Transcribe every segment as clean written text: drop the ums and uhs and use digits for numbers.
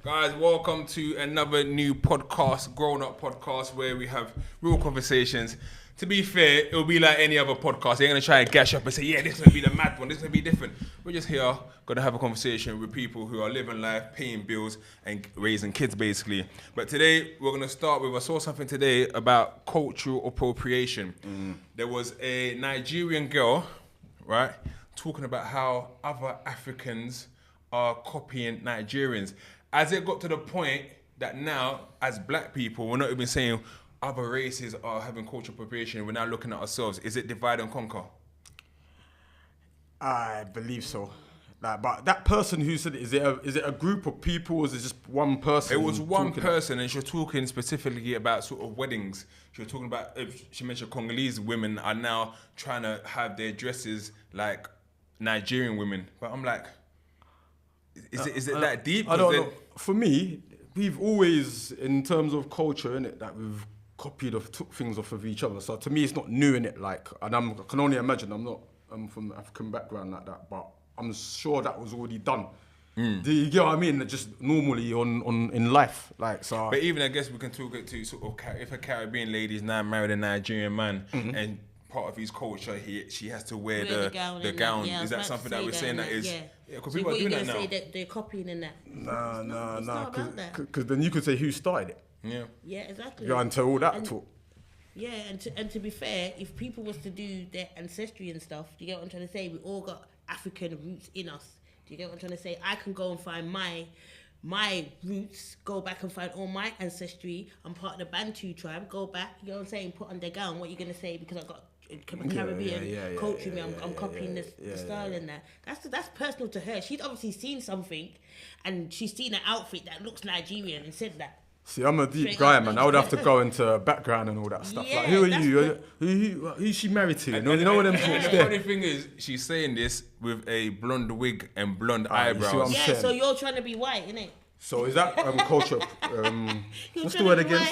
Guys, welcome to another new podcast, Grown Up Podcast, where we have real conversations. To be fair, it'll be like any other podcast. They're going to try and gash up and say, yeah, this is going to be the mad one, this is going to be different. We're just here, going to have a conversation with people who are living life, paying bills, and raising kids, basically. But today, we're going to start with, I saw something today about cultural appropriation. There was a Nigerian girl, right, talking about how other Africans are copying Nigerians. As it got to the point that now, as black people, we're not even saying other races are having cultural appropriation, we're now looking at ourselves. Is it divide and conquer? I believe so. Like, but that person who said it, is it a group of people or is it just one person? It was one person, and she was talking specifically about sort of weddings. She was talking about, she mentioned Congolese women are now trying to have their dresses like Nigerian women. But I'm like, is it that deep? I don't know. For me, we've always, in terms of culture, innit, that we've copied or took things off of each other. So to me, it's not new, innit? Like, and I can only imagine, I'm from African background like that, but I'm sure that was already done. Do you get what I mean? Just normally in life, like so. But even I guess we can talk it to sort of if a Caribbean lady is now married a Nigerian man and part of his culture, she has to wear the gown. Yeah, is that something that we're saying that is? Yeah, because so people are doing that now. Say that they're copying in that? Nah, because then you could say who started it. Yeah, exactly. Go into all that talk. Yeah, and to be fair, if people was to do their ancestry and stuff, do you get what I'm trying to say? We all got African roots in us. Do you get what I'm trying to say? I can go and find my roots, go back and find all my ancestry. I'm part of the Bantu tribe. Go back, you know what I'm saying? Put on the gown. What are you gonna say? Because I got Caribbean culture. I'm copying the style in that. That's personal to her. She's obviously seen something, and she's seen an outfit that looks Nigerian and said that. See, I'm a deep guy, man. I would have to go into background and all that stuff. Like, who are you? Who's she married to? You know what them talks The there. funny thing is, she's saying this with a blonde wig and blonde eyebrows. Yeah, so you're trying to be white, innit? So is that culture? What's the word again?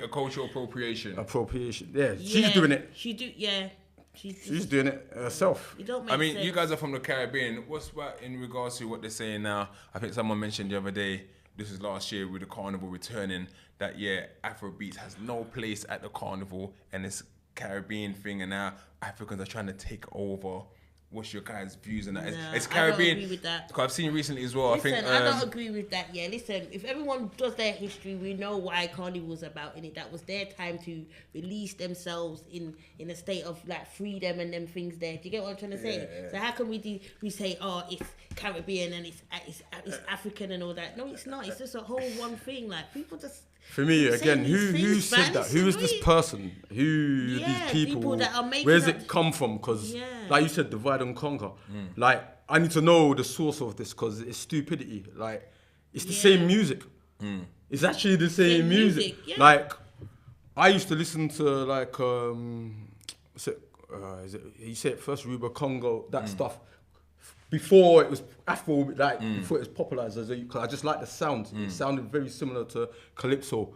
Cultural appropriation. Appropriation. Yeah, she's doing it. She's doing it herself. I mean, you guys are from the Caribbean. What's in regards to what they're saying now? I think someone mentioned the other day, this was last year with the carnival returning, that Afrobeats has no place at the carnival and this Caribbean thing, and now Africans are trying to take over. What's your guys' views on that? It's Caribbean. I don't agree with that. Because I've seen recently as well. Listen, I think I don't agree with that. Yeah, listen. If everyone does their history, we know why Carnival's about in it. That was their time to release themselves in a state of like freedom and them things. There, do you get what I'm trying to say? Yeah. So how can we say, oh, it's Caribbean and it's African and all that? No, it's not. It's just a whole one thing. Like people just. For me, again, who said that? Who is this person? Who these people that are making where's it come from? Because, like you said, divide and conquer. Like, I need to know the source of this because it's stupidity. Like, it's the same music. It's actually the same music. Yeah. Like, I used to listen to, like, you said first Ruba Congo, that stuff. Before it was Afro, like before it was popularized, because I just like the sound. It sounded very similar to calypso,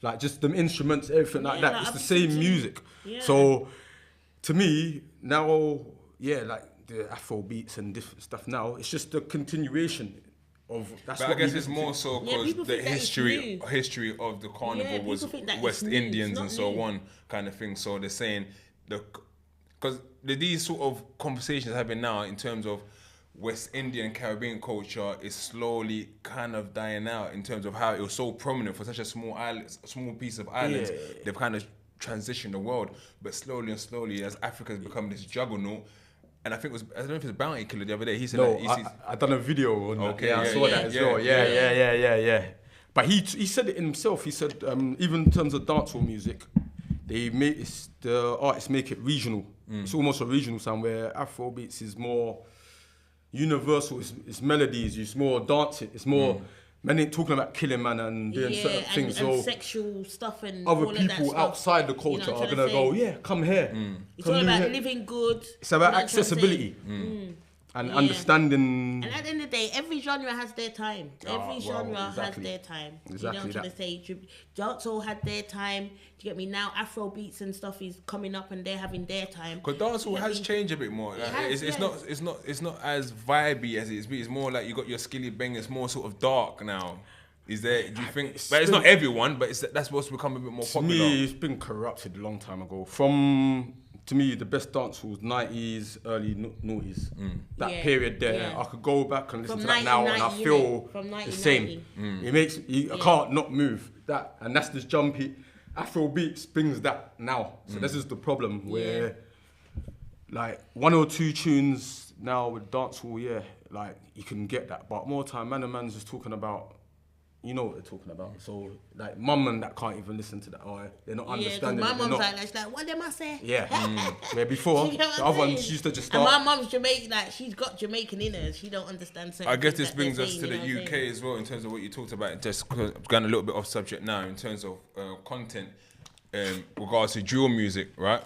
like just the instruments, everything like that. It's the same music. Yeah. So to me now, like the Afrobeats and different stuff now, it's just the continuation of. That's but what I guess it's more so because the history of the carnival was West Indians and so on kind of thing. So they're saying because these sort of conversations happening now in terms of West Indian Caribbean culture is slowly kind of dying out in terms of how it was so prominent for such a small piece of island. They've kind of transitioned the world, but slowly and slowly as Africa's become this juggernaut. And I think I don't know if it was Bounty Killer the other day. He said I done a video on that. I saw that as well. Yeah. But he said it himself. He said even in terms of dancehall music, the artists make it regional. It's almost a regional sound where Afrobeats is more universal, it's melodies, it's more dancing, it's more men ain't talking about killing man and doing certain things. And sexual stuff and other all people of that stuff, outside the culture are gonna go, come here. It's all about living good. It's about accessibility and understanding. And at the end of the day, every genre has their time. Every genre has their time. Exactly. You know what I'm trying to say? Dancehall had their time. Do you get me? Now Afrobeats and stuff is coming up and they're having their time. Because dancehall has changed a bit more. It's not as vibey as it is. It's more like you got your skilly bang. It's more sort of dark now. Is there? Do you think? But it's not everyone. But that's what's become a bit more To popular. me, it's been corrupted a long time ago. To me, the best dance was 90s, early noughties. That period there, I could go back and listen to that now, and I feel the same. It makes I can't not move that, and that's this jumpy. Afrobeats brings that now. So this is the problem where, like, 1 or 2 tunes now with dancehall, like you can get that, but more time, man and man's just talking about. You know what they're talking about. So, like, mum and that can't even listen to that. Or they're not understanding. Yeah, my mum's she's like, what them I say? Yeah. Where before, the other one, she used to just start. And my mum's Jamaican, like, she's got Jamaican in her. She don't understand certain I guess things this brings us to the UK as well in terms of what you talked about. Just going a little bit off subject now in terms of content, regards to drill music, right?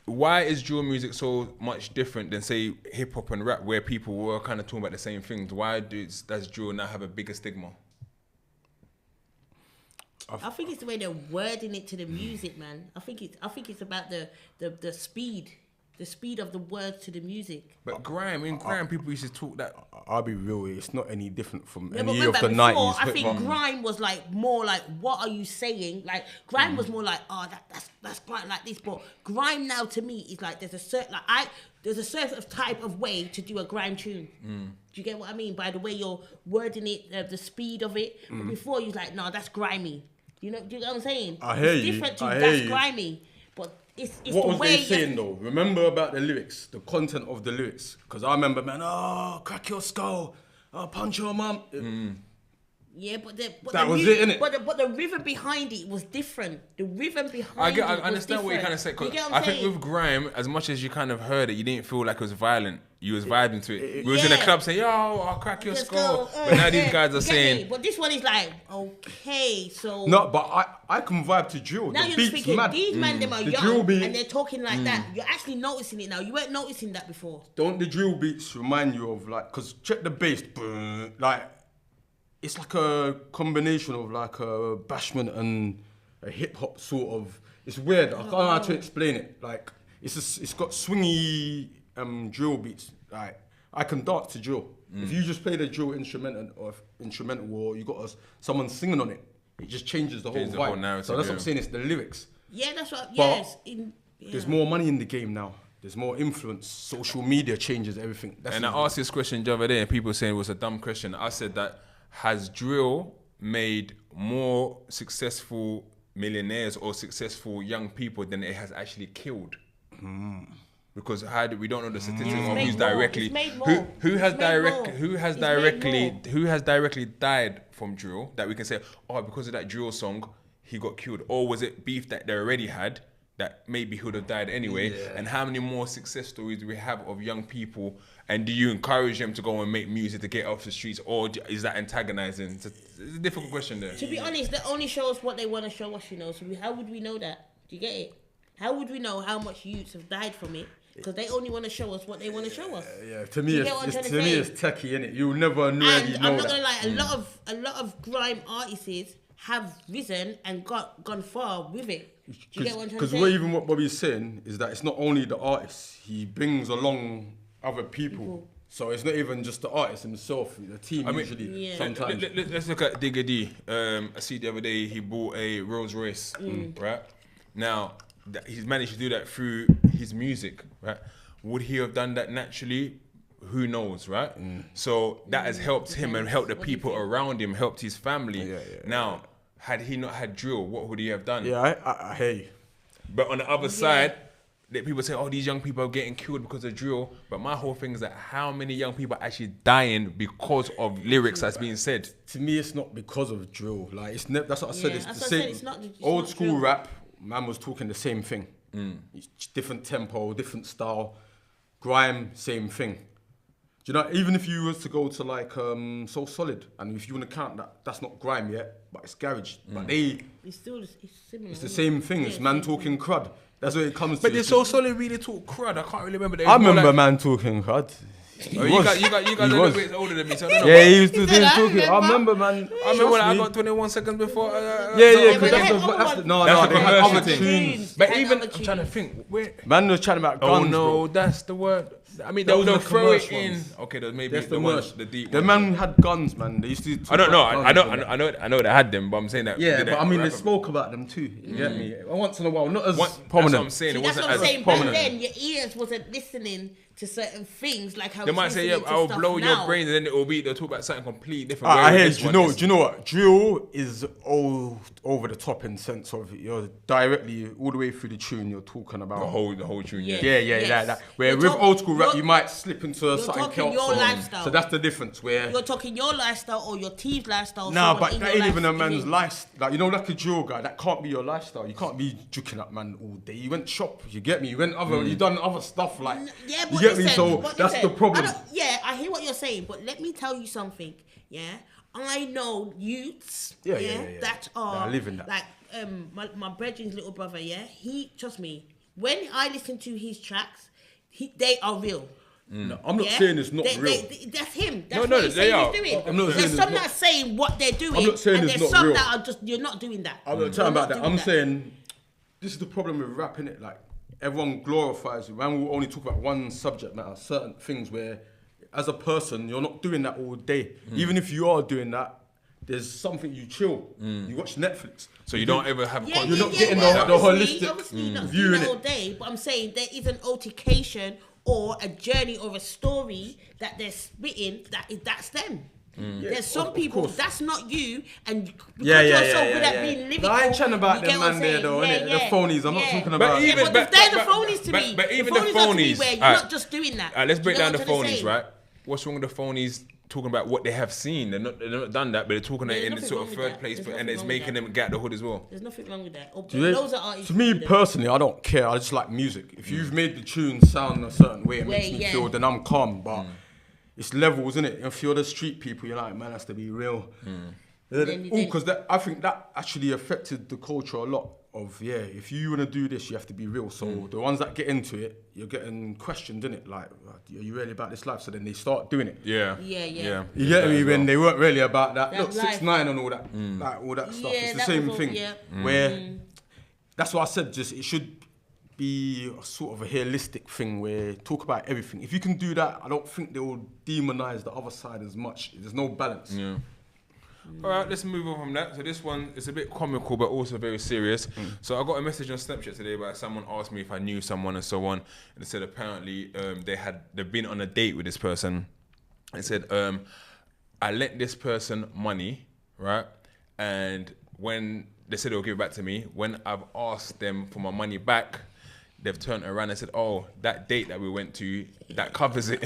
Why is drill music so much different than, say, hip hop and rap, where people were kind of talking about the same things? Why does drill now have a bigger stigma? I think it's the way they're wording it to the music, man. I think it's about the speed of the words to the music. But grime, people used to talk that. I'll be real, it's not any different from Yeah, any but of the before, 90s. I think grime was like more like, what are you saying? Like grime was more like, that's grime like this. But grime now to me is like there's a certain type of way to do a grime tune. Do you get what I mean? By the way you're wording it, the speed of it. But before you're like, no, that's grimy. Do you get what I'm saying? I hear it's you. different to I hear that's you. grimy. But it's What the was way they saying though? Remember about the lyrics, the content of the lyrics? Because I remember, man, crack your skull, punch your mum. Yeah, but That was it, innit? But the rhythm behind it was different. The rhythm behind I it understand was what you're kind of saying. different. You get what I I'm think saying? with grime, as much as you kind of heard it, you didn't feel like it was violent. You was vibing to it. We was in a club saying, "Yo, I'll crack your skull." But now these guys are saying, But this one is like, okay, so No, but I can vibe to drill. now The you're beat's speaking. mad. These men them are The drill young beat. and they're talking like that. You're actually noticing it now. You weren't noticing that before. Don't the drill beats remind you of like, cause check the bass, like it's like a combination of like a bashment and a hip hop sort of. It's weird. I don't know how to explain it. Like it's got swingy drill beats. Like I can dance to drill. If you just play the drill instrumental or you got someone singing on it, it just changes the whole Changes the whole vibe. narrative, So that's what I'm yeah. saying. It's the lyrics. Yeah, that's what. But Yes, There's more money in the game now. There's more influence. Social media changes everything. That's and I asked this question the other day, and people saying it was a dumb question. I said that, has drill made more successful millionaires or successful young people than it has actually killed? Because we don't know the statistics It's of made who's more. directly It's made more. who has It's made direct more. who has It's made directly more. who has directly died from drill that we can say, oh, because of that drill song he got killed, or was it beef that they already had that maybe he would have died anyway? And how many more success stories do we have of young people, and do you encourage them to go and make music to get off the streets, or is that antagonizing? It's a difficult question there. To be honest, they only show us what they want to show us, you know. So how would we know that? Do you get it? How would we know how much youths have died from it? Because they only want to show us what they want to show us. Yeah, to me, Do you get what I'm trying to say? it's techie, innit? You'll never really And know I'm not that. gonna lie, a lot of grime artists have risen and gone far with it. Do you get what I'm trying to Because say? what Bobby's saying is that it's not only the artist, he brings along other people. So it's not even just the artist himself, the team usually Yeah. sometimes. Let's look at Digga D. I see the other day he bought a Rolls Royce, right? Now, he's managed to do that through his music, right? Would he have done that naturally? Who knows, right? So that has helped him and helped the people around him, helped his family. Now, had he not had drill, what would he have done? Yeah, I hear you. But on the other side, that people say, oh, these young people are getting killed because of drill. But my whole thing is that how many young people are actually dying because of lyrics that's being said? To me, it's not because of drill. Like that's what I said. Yeah, It's that's the what I said, same. it's not- it's Old not school drill. rap, man was talking the same thing. It's different tempo, different style. Grime, same thing. Do you know? Even if you was to go to like So Solid, and if you want to count that, that's not grime yet, but it's garage. But It's still it's similar. it's the same thing. It's man talking crud. That's what it comes to. But they're It's so just- solid, really talk crud. I can't really remember. I remember man talking crud. Oh, you guys are a little bit older than me, so I don't know. Yeah, he used to He do said, "I talking. I remember." remember, man. I remember when I Trust got me. 21 seconds before. Yeah, but because they that's had the other that's the ones. no, That's no, the they had commercial other thing. tunes. But Had even, other I'm trying to tunes. think. Where? Man was chatting about guns, Oh no, bro. that's the word. I mean, Those they'll are the throw it commercial in. ones. Okay, those maybe That's the the ones, worst. the deep The ones. man had guns, man. They used to. I don't know. I I know they had them, but I'm saying that. Yeah, did but they I mean, they rap about- spoke about them too. You get me? Once in a while, not as That's what prominent. I'm saying. See, It that's wasn't what I'm as saying. Back prominent. then, your ears wasn't listening to certain things like how They it's might say, "Yeah, listening to I'll stuff blow now. your brains," and then they'll talk about something completely different. I Whereas hear. this Do you one know? is- Do you know what? Drill is all over the top in sense of you're directly all the way through the tune. You're talking about the whole tune? Yeah. Yeah. Yeah, Yes. that. Where You're with talk- old school rap, you're- you might slip into you're something talking else. your or- lifestyle. So that's the difference. Where You're talking your lifestyle or your team's lifestyle. nah, someone but in that your ain't even a life- man's lifestyle. Like, you know, like a drill guy, that can't be your lifestyle. You can't be juking up man all day. You went shop, you get me. You went other, you done other stuff like. Yeah, you but get me. listen, So but that's listen, the problem. I hear what you're saying, but let me tell you something. Yeah, I know youths. Yeah. That are That live in that. like my brethren's little brother. Yeah, he trust me. When I listen to his tracks, they are real. No, I'm not Yeah? saying it's not real. That's him. That's No, what no, he's they saying are. he's doing. I'm not saying There's it's some not- that are saying what they're doing, I'm not saying and it's there's not some real. that are just you're not doing that. I'm not talking about that. I'm saying this is the problem with rap, innit? Like everyone glorifies it. Man will only talk about one subject matter, certain things where, as a person, you're not doing that all day. Even if you are doing that, there's something you chill. You watch Netflix. So you don't ever have. Yeah, You're not yeah, getting yeah, the obviously, holistic obviously you're not view doing in it all it. day, but I'm saying there is an altercation or a journey or a story that they're spitting that's them. There's some of people course. that's not you, and because Yeah, you're yeah, so yeah, good yeah, at yeah. being lyrical. No, I ain't chatting about you them get what man I'm there saying? though, Yeah, innit? The yeah, phonies. I'm not yeah. talking But about. even- Yeah, but they're the phonies to me. but even the the phonies are to me phonies- where you're alright. not just doing that. Alright, let's break You know down the what I'm trying to phonies, say? right? What's wrong with the phonies talking about what they have seen? They're not done that, but they're talking There's it in nothing sort wrong of with third that. place, There's and nothing it's wrong with making that. them get the hood as well. There's nothing wrong with that. To Those are artists. to me who do that. personally, I don't care. I just like music. If you've made the tune sound a certain way, it makes me yeah. feel, then I'm calm. But it's levels, isn't it? If you're the street people, you're like, man, has to be real. Then- Because I think that actually affected the culture a lot. Of if you want to do this, you have to be real. So the ones that get into it, you're getting questioned, innit? Like, are you really about this life? So then they start doing it. Yeah. Yeah. You get me? as When well. they weren't really about that. That Look, life. 6ix9ine and all that, like all that stuff. Yeah, It's the that same was all- thing. yeah. Where that's what I said. Just it should be a sort of a holistic thing where talk about everything. If you can do that, I don't think they will demonize the other side as much. There's no balance. Yeah. All right, let's move on from that. So this one is a bit comical, but also very serious. So I got a message on Snapchat today by someone asked me if I knew someone and so on, and they said apparently they've been on a date with this person. It said I lent this person money, right? And when they said they'll give it back to me, when I've asked them for my money back, they've turned around and said, "Oh, that date that we went to, that covers it."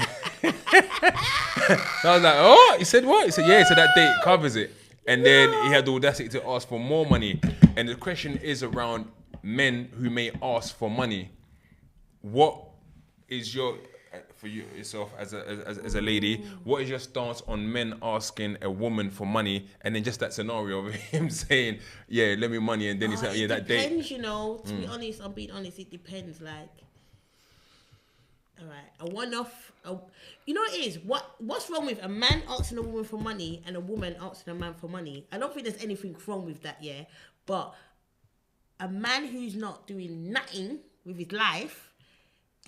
So I was like, "Oh," he said, "What?" He said, "Yeah." So that date covers it. And then he had the audacity to ask for more money. And the question is around men who may ask for money. What is your, for you yourself as a lady, what is your stance on men asking a woman for money, and then just that scenario of him saying, "Yeah, let me money," and then he said, "Yeah, that date." It depends, you know. To be honest, I'm being honest. It depends. Like, all right, a one-off. You know what it is? What's wrong with a man asking a woman for money and a woman asking a man for money? I don't think there's anything wrong with that, yeah. But a man who's not doing nothing with his life,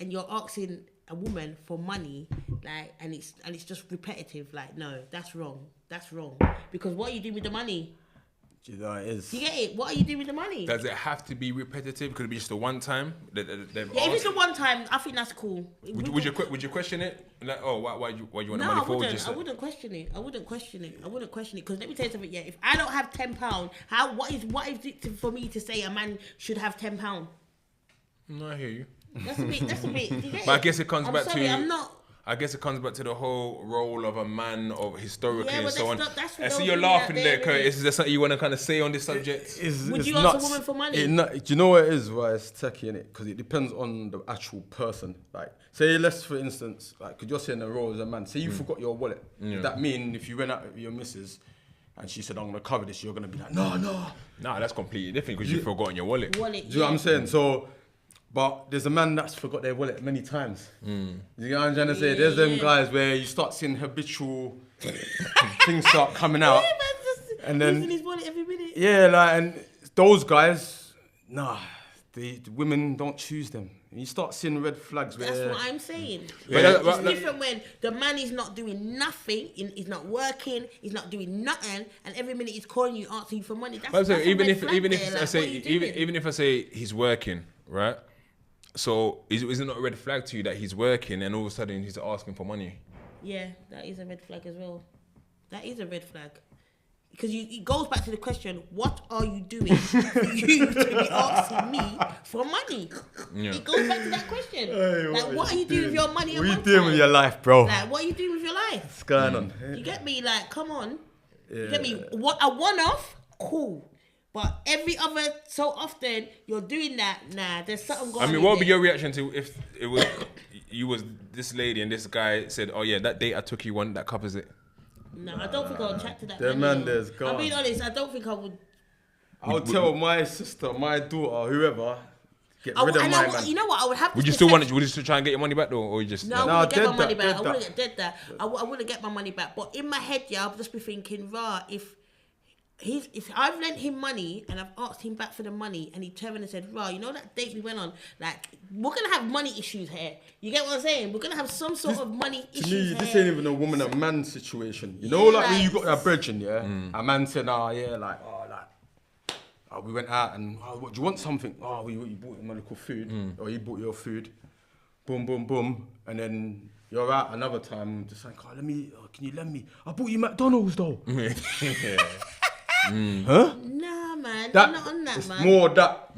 and you're asking a woman for money, like, and it's just repetitive. Like, no, that's wrong. That's wrong. Because what are you doing with the money? Do you know what it is? You get it? What are you doing with the money? Does it have to be repetitive? Could it be just a one time? Yeah, if it's a one time, I think that's cool. Would you question it? Like, oh, why you want the No, money I for? wouldn't. I wouldn't question it. I wouldn't question it. Because let me tell you something. Yeah, if I don't have £10, what is it for me to say a man should have £10? No, I hear you. That's a bit. You get But I it? guess it comes I'm back sorry, to. I'm not. I guess it comes back to the whole role of a man, of historically Yeah, and but so on. that's I for see those you're women out laughing there, there, innit? Curtis. Is there something you want to kind of say on this subject? Would you ask a woman for money? Do you know what it is? Why it's techie in it? Because it depends on the actual person. Like, say, for instance, like, could you're saying the role as a man. Say you forgot your wallet. Does that mean if you went out with your missus and she said, "I'm gonna cover this," you're gonna be like, "No." Nah, that's completely different because you've forgotten your wallet. Do you know what I'm saying? So, but there's a man that's forgot their wallet many times. You know what I'm trying to say? There's them guys where you start seeing habitual things start coming out. And then- losing his wallet every minute. Yeah, like, and those guys, nah, the women don't choose them. You start seeing red flags. That's where what I'm saying. Yeah. It's different when the man is not doing nothing, he's not working, he's not doing nothing, and every minute he's calling you, asking you for money. That's a even red if flag even there, if like, I say what are you doing? even if I say he's working, right? So is it not a red flag to you that he's working and all of a sudden he's asking for money? Yeah, that is a red flag as well. That is a red flag. Because it goes back to the question, what are you doing for you to be asking me for money? Yeah. It goes back to that question. Like, what are you doing with your money? What are you doing with your life, bro? Like, what are you doing with your life? What's going on? You get me? Like, come on. Yeah. You get me? What a one-off, cool. But every other so often you're doing that. Nah, there's something going on. I mean, what would be your reaction to if it was you was this lady and this guy said, "Oh yeah, that date I took you one that covers it." No, I don't think I would chat to that The man. man you know. there's gone. I'm being honest, I don't think I would. I'll tell my sister, my daughter, whoever, get rid of my man. You know what? I would have. Would you still try and get your money back though, or you just? No, I No, wouldn't get dead my money that, back. I dead wouldn't get dead that. I wouldn't get my money back. But in my head, yeah, I'll just be thinking, if I've lent him money and I've asked him back for the money and he turned and said, you know that date we went on, like, we're going to have money issues here. You get what I'm saying? We're going to have some sort of money issues To me, here. this ain't even a woman and man situation. You know, Yeah, like when like- you got that brethren, yeah? A man said, we went out and, what, do you want something? You bought him a little food, or he bought your food. Boom, boom, boom. And then you're out another time, just like, can you lend me? I bought you McDonald's though. Huh? Nah, man. That, I'm not on that, it's man. more that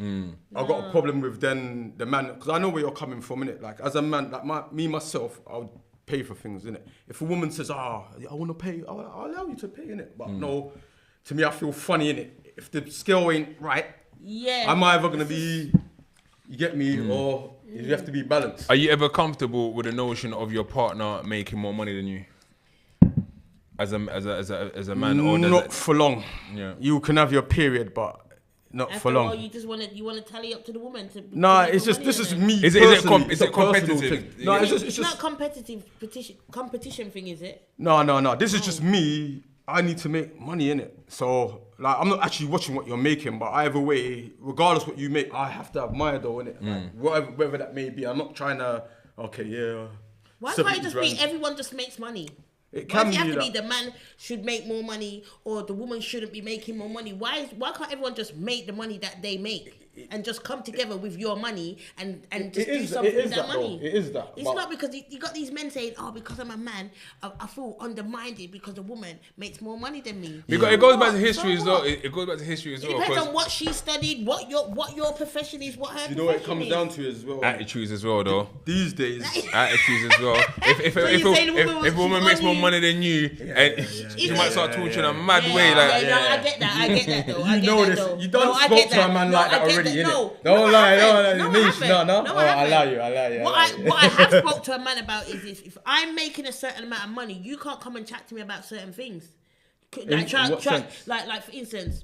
I've got a problem with then the man, because I know where you're coming from, innit? Like, as a man, like myself, I'll pay for things, innit? If a woman says, I want to pay, I'll allow you to pay, innit? But no, to me, I feel funny, innit? If the scale ain't right, Yeah. I'm either going to be, you get me, or you have to be balanced. Are you ever comfortable with the notion of your partner making more money than you? As a man, or does Not it? for long. Yeah. You can have your period, but not After for a long. while, you just want to tally up to the woman to. Nah, to it's make just, money this on is it. me Is it personally. is it It's a personal competitive? thing. No, it's It's just, not competitive competition thing, is it? No. This is just me. I need to make money in it. So, like, I'm not actually watching what you're making, but either way, regardless what you make, I have to have my dough in it. Like, whatever that may be. I'm not trying to. Okay, yeah. Why can't 70 it just grand. be everyone just makes money? It Why can does it have be to be that. the man should make more money or the woman shouldn't be making more money? Why can't everyone just make the money that they make and just come together with your money and just do something with that money? It is that. It's but not because you got these men saying, because I'm a man, I feel undermined because a woman makes more money than me. Because it goes back to So history as what? well. It goes back to history as It well. depends 'cause on what she studied, what your profession is, what her you know what it profession comes is. down to as well. attitudes as well, though. These days, Attitudes as well. If you're saying the woman if a woman she's makes more only- money than you, and she might start torturing a mad Yeah, way, like. no, I get that though. I you get know that, this. though. You don't No, I spoke get to a man No, like that I get already, innit? No, Don't I lie, haven't. don't No, I niche, haven't. no. No, Oh, I I allow haven't. you. What I have spoke to a man about is if I'm making a certain amount of money, you can't come and chat to me about certain things. In what sense? Like for instance,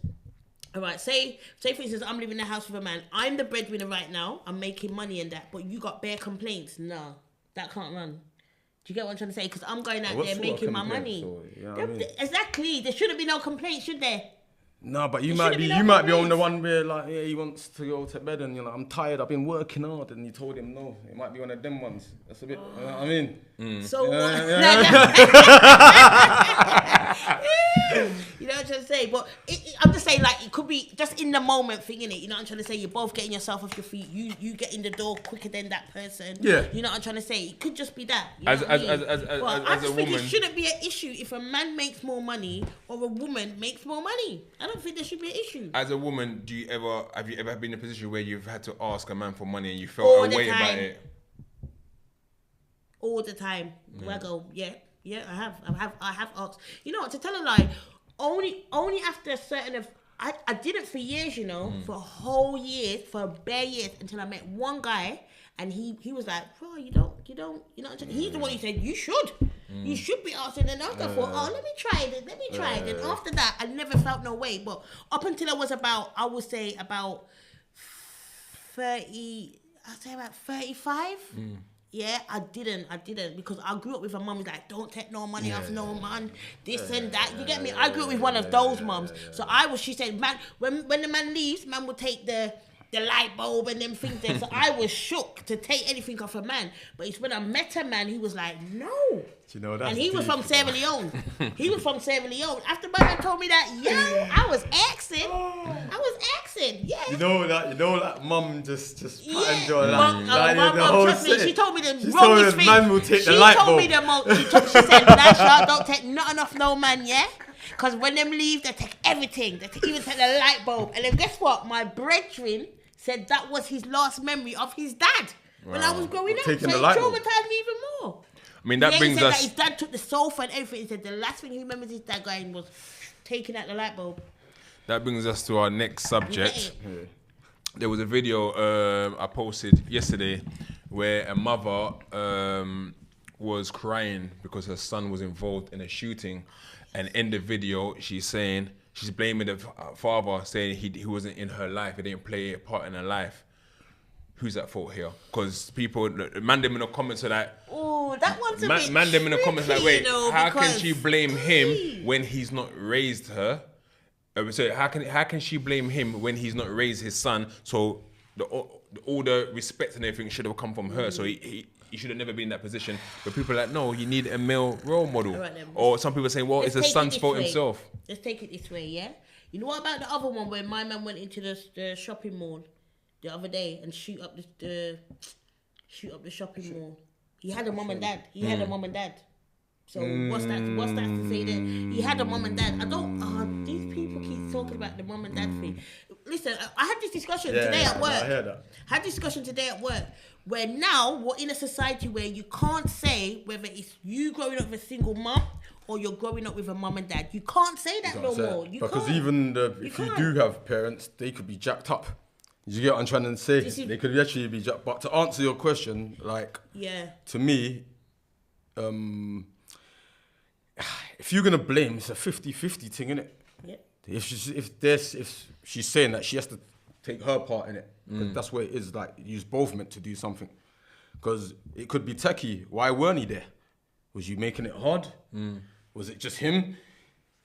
all right, say for instance, I'm living in a house with a man. I'm the breadwinner right now. I'm making money in that, but you got bare complaints. No, that can't run. Do you get what I'm trying to say? Because I'm going out What there sort of making my complaints, money. or, you know what I mean? Exactly. There shouldn't be no complaints, should there? No, but you There might shouldn't be be no on the complaints. one where like he wants to go to bed and you're like, I'm tired, I've been working hard, and you told him no. It might be one of them ones. That's a bit. You know what I mean? So what? You know what I'm trying to say? But I'm just saying, like, it could be just in the moment thing, innit? You know what I'm trying to say? You're both getting yourself off your feet. You get in the door quicker than that person. Yeah. You know what I'm trying to say? It could just be that. You know As what I mean? as I a just think woman, it shouldn't be an issue if a man makes more money or a woman makes more money. I don't think there should be an issue. as a woman, have you ever been in a position where you've had to ask a man for money and you felt All a the way about time. it? All the time. I go, yeah, I have asked. You know what, to tell a lie, only after a certain of I didn't for years, you know, for whole years, for bare years, until I met one guy and he was like, bro, you don't, he's the one who said, you should be asking. And after I thought, let me try it. And after that, I never felt no way. But up until I was about 30, I'd say about 35. Yeah, I didn't because I grew up with a mum who's like, don't take no money off no man, this and that. You get me? I grew up with one of those mums. So she said, man, when the man leaves, man will take the the light bulb and them things there. So I was shook to take anything off a man. But it's when I met a man, he was like, no. You know, that's and he was deep, from Sierra Leone. He was from Sierra Leone. After my man told me that, I was asking. Yeah. You know that mum just patted your Mum, lap. The whole trust me, set. she told me the She told wrongest us thing. man will take the She light told bulb. me the most. She said, Nasha, don't take nothing off no man, yeah? Because when them leave, they take everything. They even take the light bulb. And then guess what? My brethren said that was his last memory of his dad when I was growing up. So it Taking the light bulb. traumatized me even more. I mean, that He brings said us. that his dad took the sofa and everything. He said the last thing he remembers his dad going was taking out the light bulb. That brings us to our next subject. Yeah. There was a video I posted yesterday where a mother was crying because her son was involved in a shooting, and in the video she's blaming the father, saying he wasn't in her life, he didn't play a part in her life. Who's at fault here? Because people, man, them in the comments are like, Oh, that one's a bit man, them in the comments like, wait, tricky, you know, how can because- she blame him when he's not raised her? So how can she blame him when he's not raised his son? So all the respect and everything should have come from her. So he should have never been in that position. But people are like, no, you need a male role model. Alright then. Or some people saying, well, Let's it's the take it son's this fault way. himself. Let's take it this way, yeah? You know what about the other one where my man went into the shopping mall the other day and shoot up the shopping mall? He had a mum and dad. So what's that to say there? He had a mum and dad. These people keep talking about the mum and dad thing. Listen, I had this discussion today at work. I heard that. Had this discussion today at work where now we're in a society where you can't say whether it's you growing up with a single mum or you're growing up with a mum and dad. You can't say that no more. You Because can't. even if you can't. do have parents, they could be jacked up. You get what I'm trying to say? They could actually be jacked. But to answer your question, like, Yeah. to me, if you're gonna blame, it's a 50-50 thing, innit? Yeah. If she's saying that she has to take her part in it, 'cause that's where it is. Like, you're both meant to do something. Because it could be techie. Why weren't he there? Was you making it hard? Was it just him?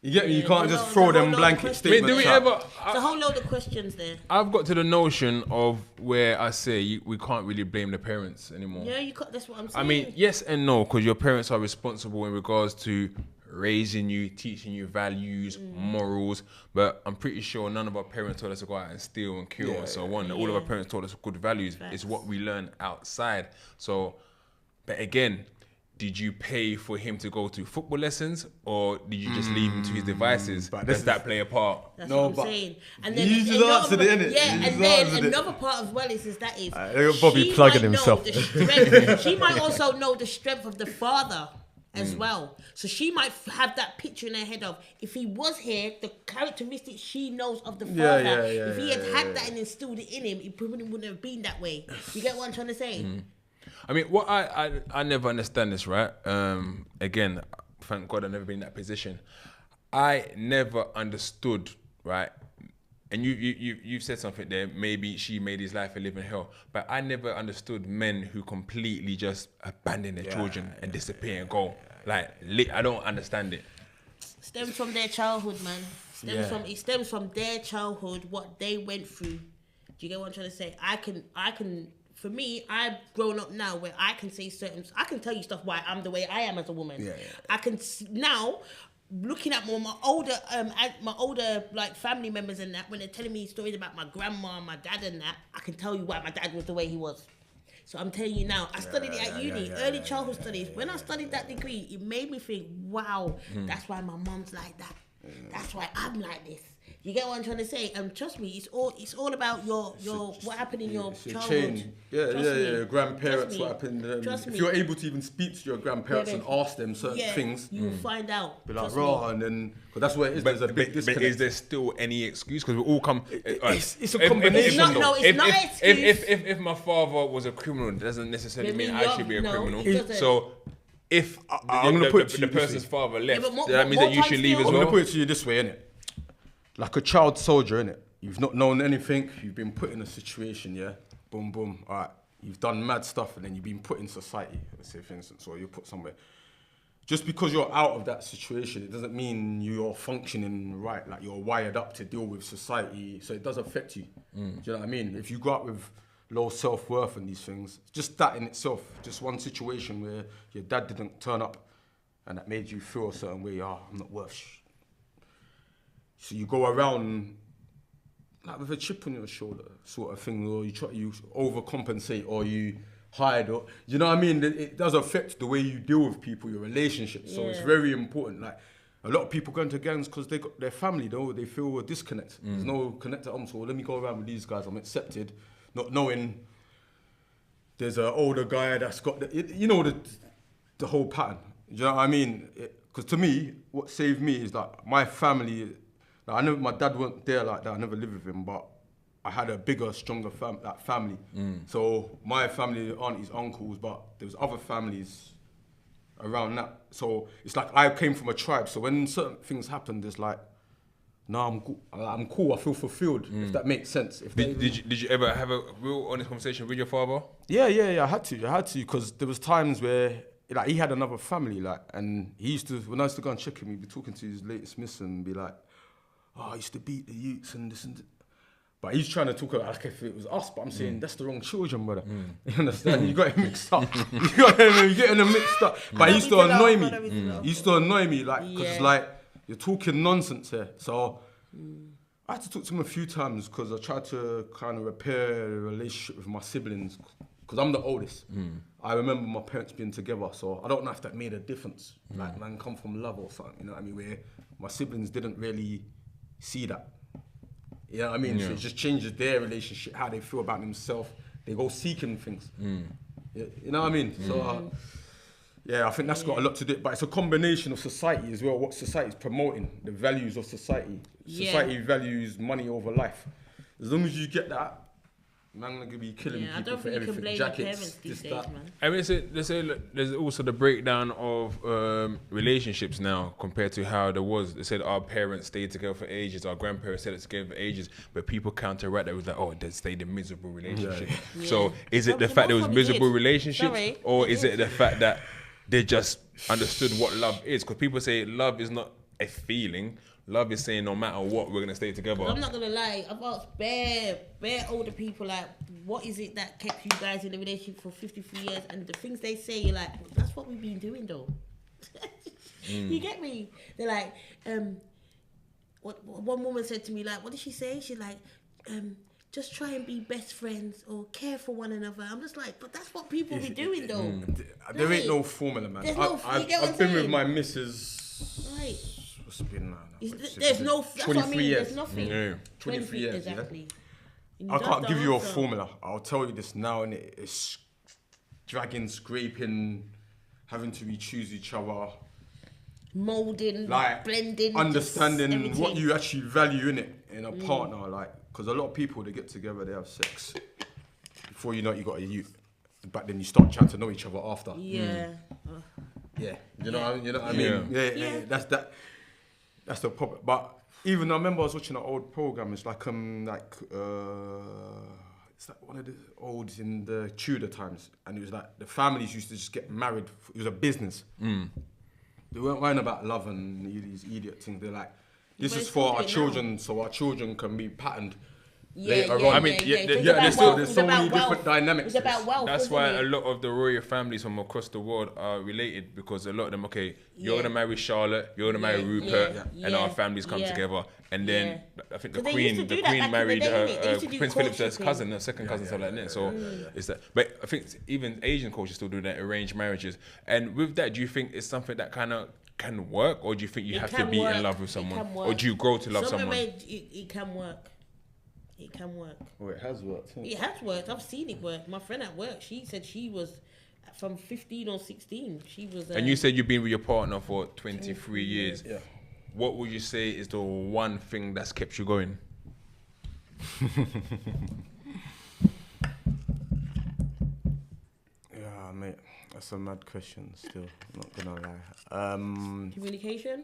You get me? You can't just throw them blanket statements. Do we out. ever? It's a whole load of questions there. I've got to the notion of where I say we can't really blame the parents anymore. Yeah, you can't. That's what I'm saying. I mean, yes and no, because your parents are responsible in regards to raising you, teaching you values, morals. But I'm pretty sure none of our parents told us to go out and steal and kill and so on. All of our parents taught us good values. It's what we learn outside. So, but again, did you pay for him to go to football lessons, or did you just leave him to his devices? Does that play a part? That's No, what but I'm saying. And you then just another- answered it, innit? Yeah, You and just then answered it. another part as well is that look at Bobby she plugging might know himself. the strength- she might also know the strength of the father as well. So she might have that picture in her head of, if he was here, the characteristics she knows of the father. If he had that and instilled it in him, it probably wouldn't have been that way. You get what I'm trying to say? I mean, what I never understand this, right? Again, thank God I've never been in that position. I never understood, right? And you've said something there. Maybe she made his life a living hell, but I never understood men who completely just abandon their children and disappear and go. I don't understand it. Stems from their childhood, man. It stems from their childhood, what they went through. Do you get what I'm trying to say? I can. For me, I've grown up now where I can say I can tell you stuff why I'm the way I am as a woman. I can now, looking at my older like family members and that, when they're telling me stories about my grandma and my dad and that, I can tell you why my dad was the way he was. So I'm telling you now, I studied it at uni, early childhood studies. When I studied that degree, it made me think, wow, that's why my mom's like that. That's why I'm like this. You get what I'm trying to say? And trust me, it's all about your what happened in your childhood. Yeah. Grandparents, Trust me. what happened. Trust If me. you're able to even speak to your grandparents and ask them certain things, you'll find out. be like, Trust me. raw, and then, because that's where it is. There's a big But disconnect. is there still any excuse? Because we all come. It's a combination. It's not an excuse. If my father was a criminal, it doesn't necessarily mean I should be a criminal. it doesn't. So if I'm gonna put it to the you this person's way. father left, but more- that means more that you should times leave as still- I'm well. gonna put it to you this way, innit? Like a child soldier, innit? You've not known anything. You've been put in a situation, yeah. Boom, boom. All right. You've done mad stuff, and then you've been put in society. Let's say, for instance, or you're put somewhere. just because you're out of that situation, it doesn't mean you're functioning right. Like you're wired up to deal with society, so it does affect you. Do you know what I mean? If you grow up with low self-worth and these things, just that in itself, just one situation where your dad didn't turn up and that made you feel a certain way, I'm not worth so you go around like with a chip on your shoulder sort of thing, or you overcompensate, or you hide, or you know what I mean? It does affect the way you deal with people, your relationships. So it's very important. Like a lot of people go into gangs because they got their family, though. They feel a disconnect. There's no connect at home. So let me go around with these guys. I'm accepted, not knowing there's an older guy that's got the whole pattern. You know what I mean? Because to me, what saved me is like my family. Like, I know my dad wasn't there like that. I never lived with him, but I had a bigger, stronger family. So my family, aunties, uncles, but there was other families around that. So it's like I came from a tribe. So when certain things happened, it's like, no, I'm cool. I feel fulfilled. If that makes sense. Did you ever have a real honest conversation with your father? Yeah. I had to, because there was times where like he had another family, like, and he used to, when I used to go and check him, he'd be talking to his latest miss and be like, I used to beat the youths and this and that. But he's trying to talk about like if it was us, but I'm saying that's the wrong children, brother. You understand? You got it mixed up. You getting them mixed up. But he used to annoy me. He used to annoy me, like, because it's like, you're talking nonsense here. So I had to talk to him a few times because I tried to kind of repair a relationship with my siblings, because I'm the oldest. I remember my parents being together, so I don't know if that made a difference. Like, man, come from love or something, you know what I mean? Where my siblings didn't really see that. You know what I mean? So it just changes their relationship, how they feel about themselves. They go seeking things. You know what I mean? So, I think that's got a lot to do. But it's a combination of society as well, what society is promoting, the values of society. Society values money over life. As long as you get that, man, gonna be killing people I don't for think you everything. can blame Jackets, your parents these days, man. I mean, they say look, there's also the breakdown of relationships now compared to how there was. They said our parents stayed together for ages, our grandparents stayed together for ages, but people counteract that with like, they stayed in miserable relationships. So is it the fact there was miserable relationships, or is it the fact that they just understood what love is? Because people say love is not a feeling. Love is saying no matter what, we're gonna stay together. I'm not gonna lie, I've asked bare older people, like, what is it that kept you guys in a relationship for 53 years? And the things they say, you're like, that's what we've been doing though. You get me? They're like, what one woman said to me, like, what did she say? She's like, just try and be best friends or care for one another. I'm just like, but that's what people be doing though. There ain't no formula, man. I've been with my missus. Right. What's it been now? There's no. That's what I mean. years. There's nothing. 23 years. Exactly. Yeah? I can't give you a formula. I'll tell you this now, and it's dragging, scraping, having to choose each other, molding, like blending, understanding what you actually value in a partner. Like, because a lot of people, they get together, they have sex. Before you know it, you got a youth, but then you start trying to know each other after. Yeah. Yeah. You know what I mean? Yeah. That's the problem. But even I remember I was watching an old program. It's like it's like one of the olds in the Tudor times, and it was like the families used to just get married. It was a business. They weren't worrying about love and these idiot things. They're like, this is for our children, so our children can be patterned. Later on. I mean, there's so many different dynamics. It's about wealth. That's why a lot of the royal families from across the world are related, because a lot of them, you're gonna marry Charlotte, you're gonna marry Rupert, and our families come together. And then I think the Queen married Prince Philip's cousin, her second cousin, something like that. So it's that. But I think even Asian culture still do that, arranged marriages. And with that, do you think it's something that kind of can work, or do you think you have to be in love with someone, or do you grow to love someone? It can work. It can work. Oh, it has worked. It has worked. I've seen it work. My friend at work, she said she was from 15 or 16. She was. And you said you've been with your partner for 23 years. Yeah. What would you say is the one thing that's kept you going? Yeah, mate. That's a mad question still. Not gonna lie. Communication?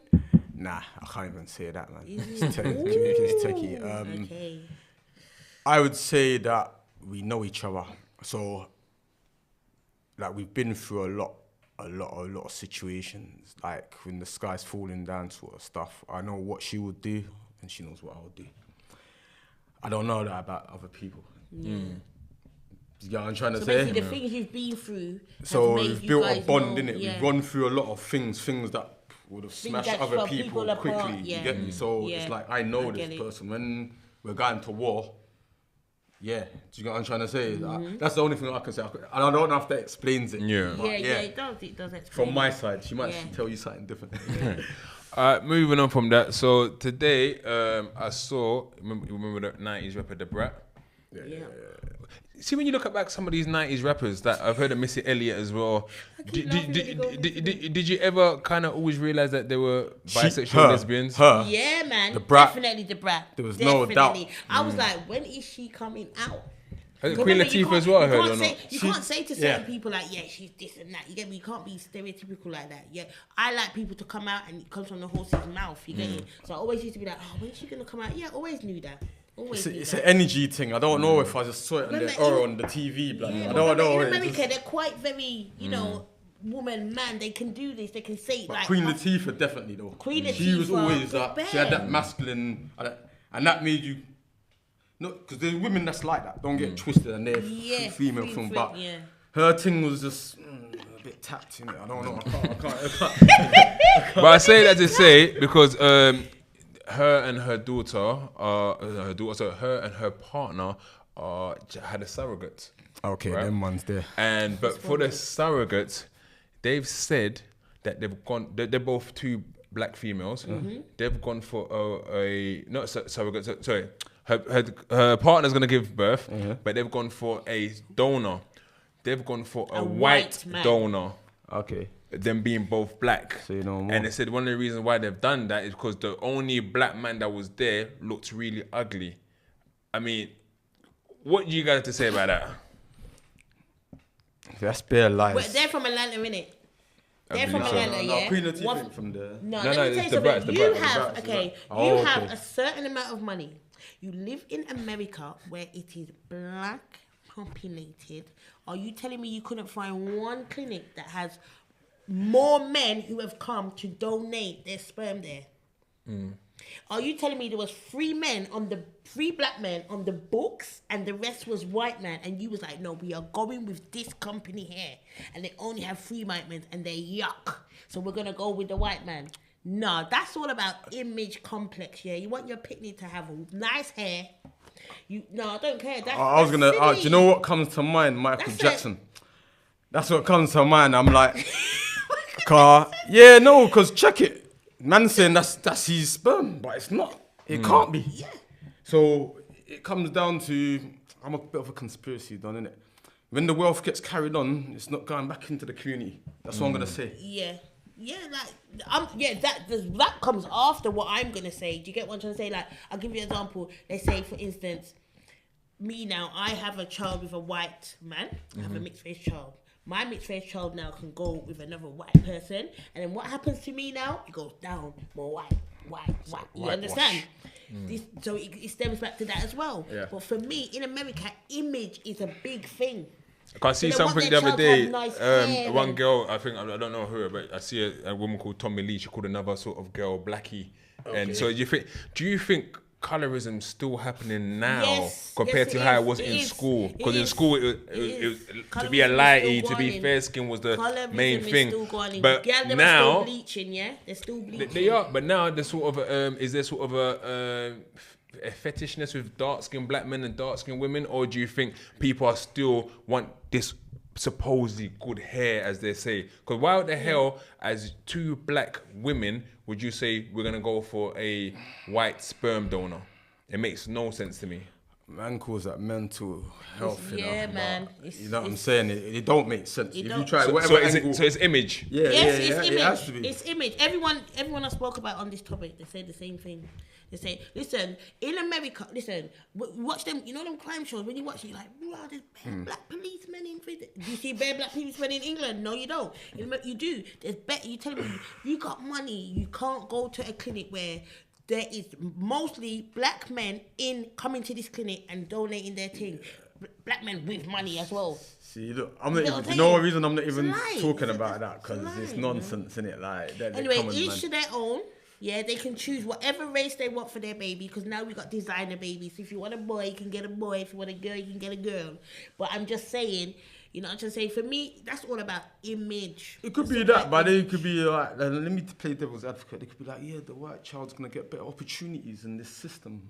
Nah, I can't even say that, man. It's techie. Okay. I would say that we know each other. So, like, we've been through a lot. a lot of situations, like when the sky's falling down sort of stuff. I know what she would do, and she knows what I would do. I don't know that about other people. You get what I'm trying to So say? basically, the things you've been through has So made we've you built a guys bond, know, innit? yeah. We've gone through a lot of things that would have smashed that other shot people people apart, quickly. yeah. You get me? So Yeah, it's like I know I this get it. person. When we're going to war, yeah. Do you get what I'm trying to say? Mm-hmm. That's the only thing I can say. And I don't know if that explains it. Yeah. but Yeah, it does explain. From my side, she might Yeah. tell you something different. Moving on from that. So today, I saw. Remember the '90s rapper The Brat. Yeah. See, when you look back some of these '90s rappers that I've heard of Missy Elliott as well. keep laughing when you go into Did you ever kind of always realize that they were bisexual lesbians? Her. Yeah, man. The Brat. Definitely the Brat. There was no doubt. I was like, when is she coming out? Queen Remember, you Latifah can't- as well, I you heard, can't or say- not? You can't say to certain yeah. people like, yeah, she's this and that. You get me? You can't be stereotypical like that. Yeah, I like people to come out and it comes from the horse's mouth. You get me? So I always used to be like, oh, when's she gonna come out? Yeah, always knew that. Always knew It's that. an energy thing. I don't know if I just saw it on Remember, the, or in- on the TV. Like, Yeah, I but don't know. remember in it America, just- they're quite very, you know, woman, man. They can do this. They can say it But like Queen oh, Latifah definitely though. Queen She was Latifah, always the that. She had that band. masculine, and that made you. No, because there's women that's like that. Don't get twisted, and they're Yeah, female free- from, free- but yeah. her thing was just a bit tapped in it. I don't know. I can't. But I say that to say because her and her daughter, her and her partner, had a surrogate. Okay, Right. them ones there. But for the surrogate, they've said that they've gone. They're both two black females. They've gone for not surrogate. Sorry, her partner's gonna give birth, but they've gone for a donor. They've gone for a white white man. donor. Okay. Them being both black. So you know more. And they said one of the reasons why they've done that is because the only black man that was there looked really ugly. I mean, what do you guys have to say about that? That's bare lies. But they're from Atlanta, innit? They're from believe so. Atlanta, yeah. Queen Latifah What- ain't from there. No, No, let no, me it's tell you the Brat, something. it's You the Brat, have, it's the okay, Brat. Oh, you have okay. a certain amount of money. You live in America where it is black populated. Are you telling me you couldn't find one clinic that has more men who have come to donate their sperm there? Are you telling me there was three black men on the books and the rest was white men, and you was like, no, we are going with this company here and they only have three white men and they're yuck, so we're gonna go with the white man? No, that's all about image complex. Yeah, you want your picnic to have nice hair. I don't care. I was gonna. silly. Do you know what comes to mind? Michael That's Jackson. That's what comes to mind. I'm like, car. Yeah, no, because check it. Man saying that's his sperm, but it's not. It can't be. Yeah. So it comes down to, I'm a bit of a conspiracy don, innit? When the wealth gets carried on, it's not going back into the community. That's what I'm gonna say. Yeah, that comes after what I'm gonna say. Do you get what I'm trying to say? Like, I'll give you an example. Let's say, for instance, me now, I have a child with a white man. I have a mixed race child. My mixed race child now can go with another white person, and then what happens to me now? It goes down, more white. You understand? So it stems back to that as well. Yeah. But for me, in America, image is a big thing. I see So they want something the their other child to day. have nice hair One and- girl, I think I don't know her, but I see a woman called Tommy Lee. She called another sort of girl Blackie, and so do you think colorism still happening now Yes, compared yes, to it how is, it was it in is, school? it Because in is, school, it to is. be a Colorism is lighty, still to be going. fair skin was the Colorism main is thing. still going in. But Girls, them are now still bleaching, yeah? They're still bleaching. they are. But now there's sort of is there sort of a fetishness with dark skinned black men and dark skinned women, or do you think people are still want this supposedly good hair, as they say? Because why the hell, as two black women, would you say we're gonna go for a white sperm donor? It makes no sense to me. Man calls that mental health. Yeah, but man. You know what I'm saying? It don't make sense. If you don't. try So, whatever is angle, it, so it's image. yeah, Yes, yeah, it's it image. has to be. It's image. Everyone I spoke about on this topic, they say the same thing. They say, listen, in America, watch them, you know them crime shows, when you watch it, you're like, wow, there's bare black policemen in prison. Do you see bare black policemen in England? No, you don't. You do. There's better, you tell me, you got money, you can't go to a clinic where there is mostly black men coming to this clinic and donating their thing. black men with money as well. See, look, I'm not You know even. what I'm You know what saying? reason I'm not It's even a lie. talking It's a- about that it's a because it's lie, nonsense, innit? Like, they're Anyway, common, each man. to their own. Yeah, they can choose whatever race they want for their baby because now we got designer babies. If you want a boy, you can get a boy. If you want a girl, you can get a girl. But I'm just saying, you know, I'm just saying, for me, that's all about image. It could It's be about that, but image. it could be like, let me play devil's advocate. They could be like, yeah, the white child's gonna get better opportunities in this system.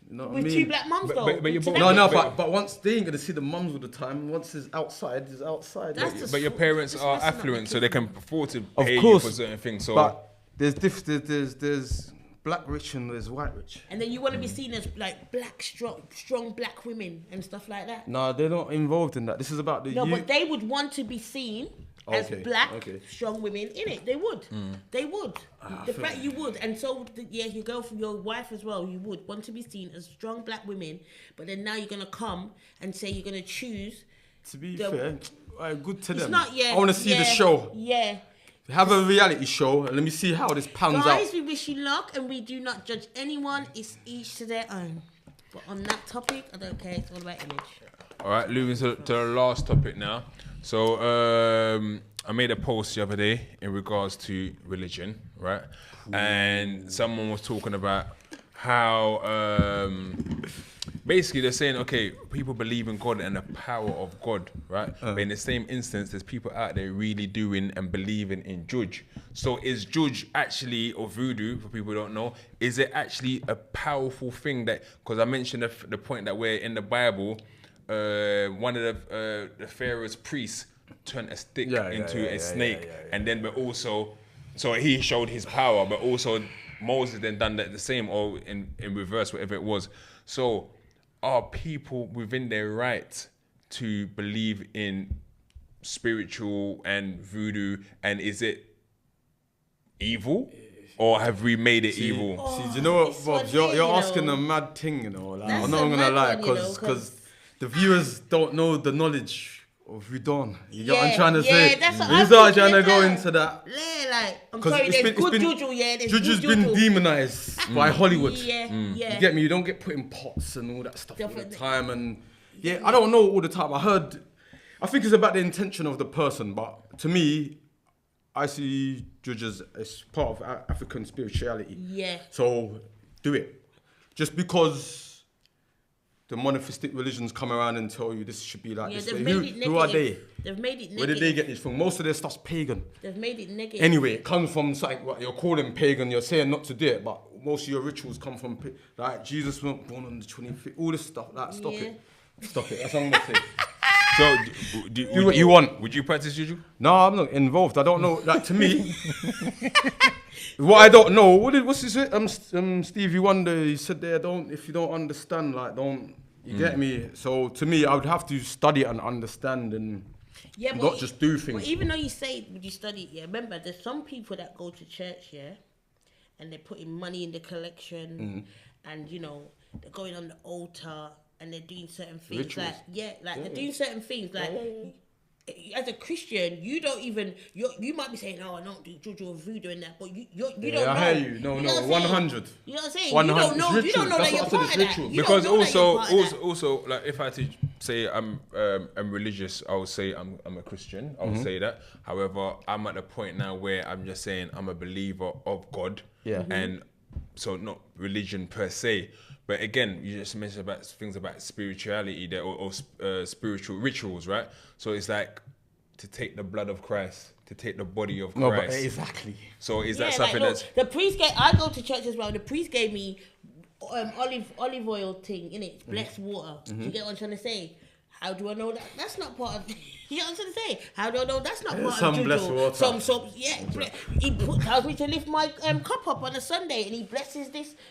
You know what I With mean? two black mums, But- though. but you're To both- them, No, But- but once they ain't gonna see the mums all the time. Once it's outside, it's outside. That's Like, just- But your parents Just are messing up affluent, the so they kids. can afford to Of pay you course, for certain things. So but there's black rich and there's white rich. And then you want to be seen as like black, strong black women and stuff like that. No, they're not involved in that. This is about the No, youth. but they would want to be seen as Okay, black, okay. strong women in it. They would. They would. The feel fact you would, and so your girlfriend, your wife as well. You would want to be seen as strong black women. But then now you're gonna come and say you're gonna choose. To be the- fair, good to It's them. not. Yeah. I want to see yeah, the show. Yeah. Have a reality show and let me see how this pans Guys, out. we wish you luck, and we do not judge anyone. It's each to their own. But on that topic, I don't care. It's all about image. all right, moving to the last topic now. So I made a post the other day in regards to religion, right? And someone was talking about how basically they're saying, okay, people believe in God and the power of God, right? But in the same instance, there's people out there really doing and believing in Juju. So is Juju actually, or voodoo, for people who don't know, is it actually a powerful thing that, because I mentioned the point that where in the Bible, one of the Pharaoh's priests turned a stick into a snake, and then but also, so he showed his power, but also Moses then done that the same, or in reverse, whatever it was. So are people within their right to believe in spiritual and voodoo, and is it evil, or have we made it evil? See, do you know what, This Bob? one's You're here, you asking know. a mad thing, you know. Like, That's I'm not a gonna mad lie, one, you know, because the viewers don't know the knowledge of Udon. You get what I'm Yeah, trying to yeah, say? that's what These I'm are trying to thinking go as well. into that. Yeah, like, I'm 'Cause sorry, it's there's been- good it's been- juju, yeah, there's Juju's good been juju. demonized by Hollywood. Yeah, yeah. You get me? You don't get put in pots and all that stuff all the Definitely. time. And yeah, I don't know all the time. I think it's about the intention of the person. But to me, I see Juju as part of African spirituality. Yeah. So do it. Just because the monotheistic religions come around and tell you this should be like Yeah, this. they've way. made Who, it negative. who are they? They've made it negative. Where did they get this from? Most of their stuff's pagan. They've made it negative. Anyway, it comes from something what you're calling pagan. You're saying not to do it, but most of your rituals come from like Jesus wasn't born on the 25th. All this stuff. Like stop Yeah. it. Stop it. That's what I'm gonna say. So Do what you want. Would you practice Juju? No, I'm not involved. I don't know. Like to me, what I don't know. What's his? Stevie Wonder. He said there. Don't if you don't understand, like don't. You get me? So to me, I would have to study it and understand and Yeah, but not just do things. But even though you say would you study it, yeah, remember there's some people that go to church, yeah, and they're putting money in the collection, and you know they're going on the altar and they're doing certain things, Rituals. they're doing certain things like. As a Christian, you don't even you might be saying, "Oh, I don't do juju or voodoo and that," but you don't know. I hear you. No, know what I'm 100. saying? You know what I'm saying? 100. You don't know. It's You don't know rituals. that you're That's what I part said, of it's that. rituals. You Because don't know that you're part of that. also, like if I had to say I'm religious, I would say I'm a Christian. I would say that. However, I'm at the point now where I'm just saying I'm a believer of God. Yeah. And so not religion per se. But again, you just mentioned about things about spirituality there or spiritual rituals, right? So it's like to take the blood of Christ, to take the body of No, but Christ. exactly. So is Yeah, that something like, that's the priest gave. I go to church as well. The priest gave me olive oil thing in it, blessed water. Do you get what I'm trying to say? How do I know that? That's not part of. You know what I'm trying to say? How do I know that's not part some of juju? blessed water. Some yeah. He tells me to lift my cup up on a Sunday, and he blesses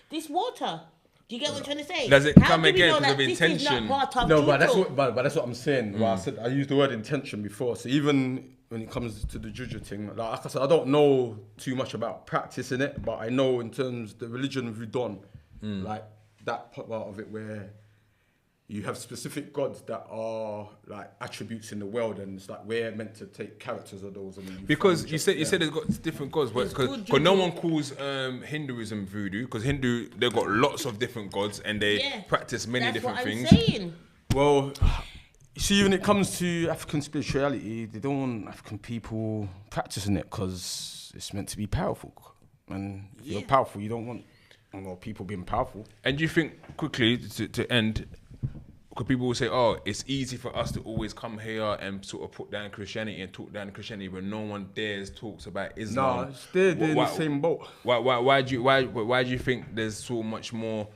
this water. Do you get what I'm trying to say? Does it How come do we again know because that of this is intention? not part of No, but juju? that's what I'm saying. Well, I said I used the word intention before. So even when it comes to the juju thing, like I said, I don't know too much about practicing it, but I know in terms the religion of Udon, like that part of it where you have specific gods that are like attributes in the world, and it's like we're meant to take characters of those. And because you said it's got different gods, but It's good because no juju. one calls Hinduism voodoo, because Hindu they've got lots of different gods and they Yeah. practice many That's different what things. I'm saying. Well, you see, when it comes to African spirituality, they don't want African people practicing it because it's meant to be powerful. And if you're powerful, you don't want people being powerful. And do you think, quickly, to end, because people will say, oh, it's easy for us to always come here and sort of put down Christianity and talk down Christianity, but no one dares talks about Islam. No, they're in the same boat. Why do you think there's so much more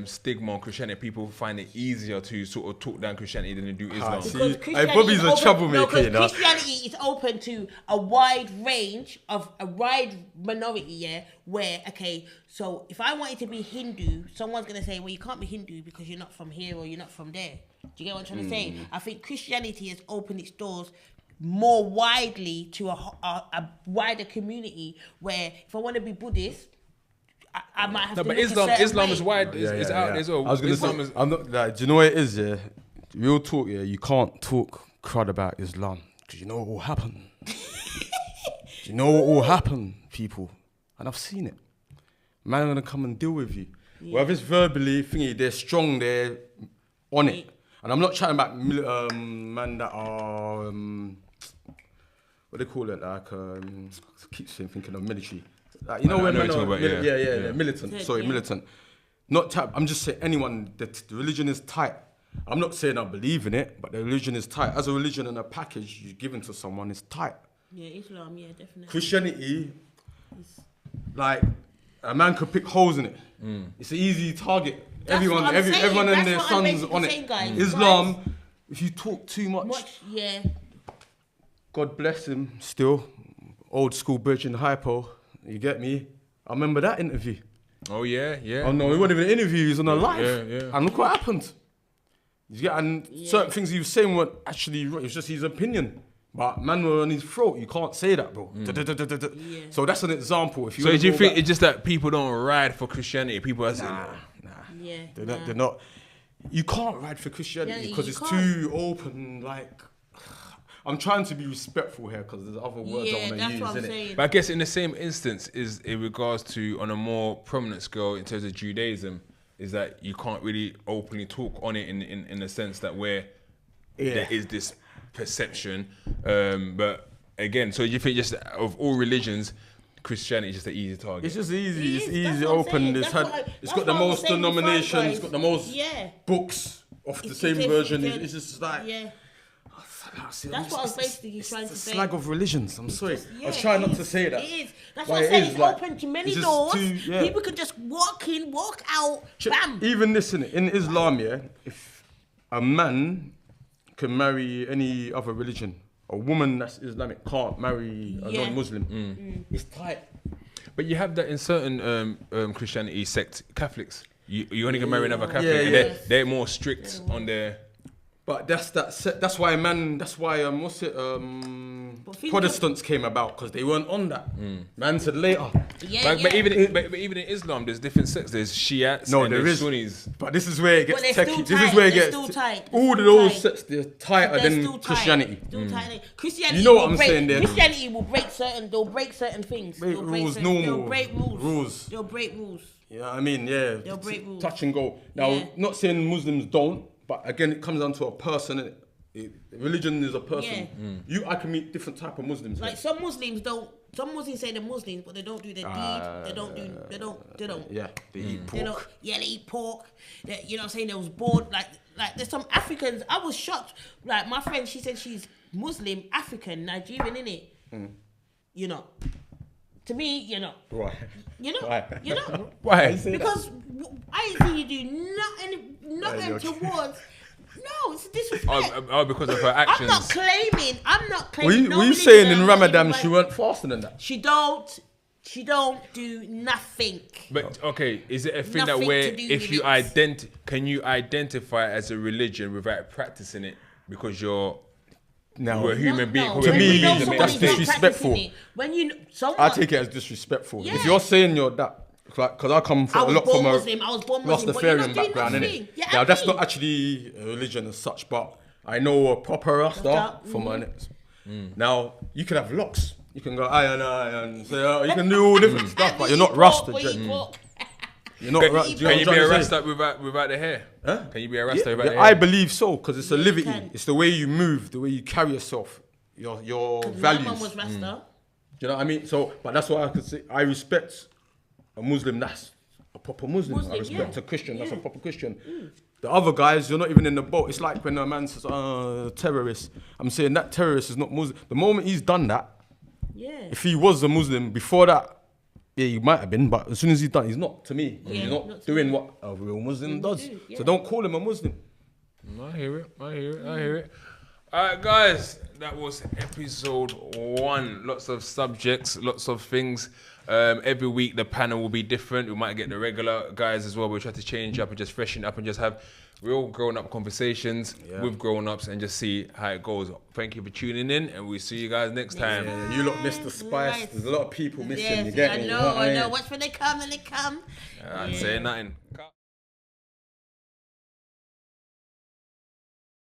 stigma on Christianity? People find it easier to sort of talk down Christianity than they do Islam. Because Bobby's a troublemaker. Christianity is open to a wide range of a wide minority, where, okay, so if I wanted to be Hindu, someone's going to say, well, you can't be Hindu because you're not from here or you're not from there. Do you get what I'm trying to say? I think Christianity has opened its doors more widely to a wider community, where if I want to be Buddhist, I might have to but look Islam way. is wide. It's out there as well. I was gonna say, I'm not like, do you know what it is? Yeah, real talk. Yeah, you can't talk crud about Islam because you know what will happen. Do you know what will happen, people? And I've seen it. Man are gonna come and deal with you. Whether it's verbally, thingy, they're strong. They're on it. And I'm not chatting about man that are what they call it, like I keep thinking of military. Like, you know when men are militant. Militant. Not I'm just saying anyone. The religion is tight. I'm not saying I believe in it, but the religion is tight. As a religion and a package you given to someone is tight. Yeah, Islam. Yeah, definitely. Christianity, like a man could pick holes in it. It's an easy target. Everyone and their sons on it. Islam, if you talk too much, God bless him. Still, old school Virgin hypo. You get me? I remember that interview. Oh yeah. Oh no, it wasn't even an interview. He was on a live. Yeah. And look what happened. Certain things he was saying weren't actually right. It was just his opinion. But man were on his throat. You can't say that, bro. So that's an example. If you so do you think it's just that people don't ride for Christianity? People are saying, nah. Yeah. They're not. You can't ride for Christianity because it's too open. Like, I'm trying to be respectful here because there's other words I want to use, innit? But I guess in the same instance is in regards to, on a more prominent scale in terms of Judaism, is that you can't really openly talk on it in the sense that where there is this perception. But again, so you think just of all religions, Christianity is just an easy target? It's just easy. It's easy, open. It's got the most denominations. It's got the most books of the same version. It's just like... That's what I was basically trying to say. It's slag of religions. I'm sorry. I was trying not to say that. It is. That's what I'm saying. It's open to many doors. People can just walk in, walk out, bam. Even this, in Islam, if a man can marry any other religion, a woman that's Islamic can't marry a non-Muslim. It's tight. But you have that in certain Christianity sects, Catholics. You only can marry another Catholic, and they're more strict on their... But that's why Protestants came about, because they weren't on that. Man said later. But even in Islam, there's different sects. There's Shiites and there's Sunnis. But this is where it gets techie. This is where it gets all of those sects. They're tighter than Christianity. Christianity. You know what I'm saying there? Christianity will break certain. They'll break certain things. They'll break rules. They'll break rules. Yeah, I mean, They'll break rules. Touch and go. Now, not saying Muslims don't. But again, it comes down to a person. Religion is a person. I can meet different type of Muslims. Like some Muslims don't. Some Muslims say they're Muslims, but they don't do their deed. They don't. Yeah, they eat pork. They eat pork. You know what I'm saying? They was bored. Like there's some Africans. I was shocked. Like my friend, she said she's Muslim, African, Nigerian, innit? You know. To me, you know. Why? You know. Why? You know. Why? Because I ain't seen you do nothing towards. No, it's disrespect. Because of her actions. I'm not claiming. Were you saying in Ramadan she weren't fasting in that? She don't do nothing. But okay, is it a thing that where if you can you identify as a religion without practicing it because you're a human being? To me, that's disrespectful. I take it as disrespectful. If you're saying you're that. Because I come from a lot from a Rastafarian background, innit? Now that's not actually a religion as such, but I know a proper Rasta from my next. Now you can have locks, you can go iron, so you can do all different stuff, but you're not Rasta. You're not. Can, Right, do you know can you what be I'm a trying to say? Rasta without the hair? Huh? Can you be a Rasta Yeah, without the I hair? believe so, because it's a Yeah, you liberty. can. It's the way you move, the way you carry yourself, your My values. mum was Rasta. Do you know what I mean? So, but that's why I could say I respect a Muslim. That's a proper Muslim. I Muslim, respect yeah. a Christian. That's a Yeah. proper Christian. The other guys, you're not even in the boat. It's like when a man says, terrorist. I'm saying that terrorist is not Muslim. The moment he's done that, Yeah. if he was a Muslim before that, yeah, he might have been, but as soon as he's done, he's not to me. Yeah, He's not not to doing me. what a real Muslim does. do, yeah. So don't call him a Muslim. I hear it. I hear it. All right, guys, that was episode 1. Lots of subjects, lots of things. Every week the panel will be different. We might get the regular guys as well. We'll try to change up and just freshen up and just have real grown-up conversations with grown-ups and just see how it goes. Thank you for tuning in, and we'll see you guys next time. Yeah, you lot missed the spice. Nice. There's a lot of people missing. Yes, You get I me? You know, what I mean? know. Watch when they come and they come. I ain't saying nothing. Cut.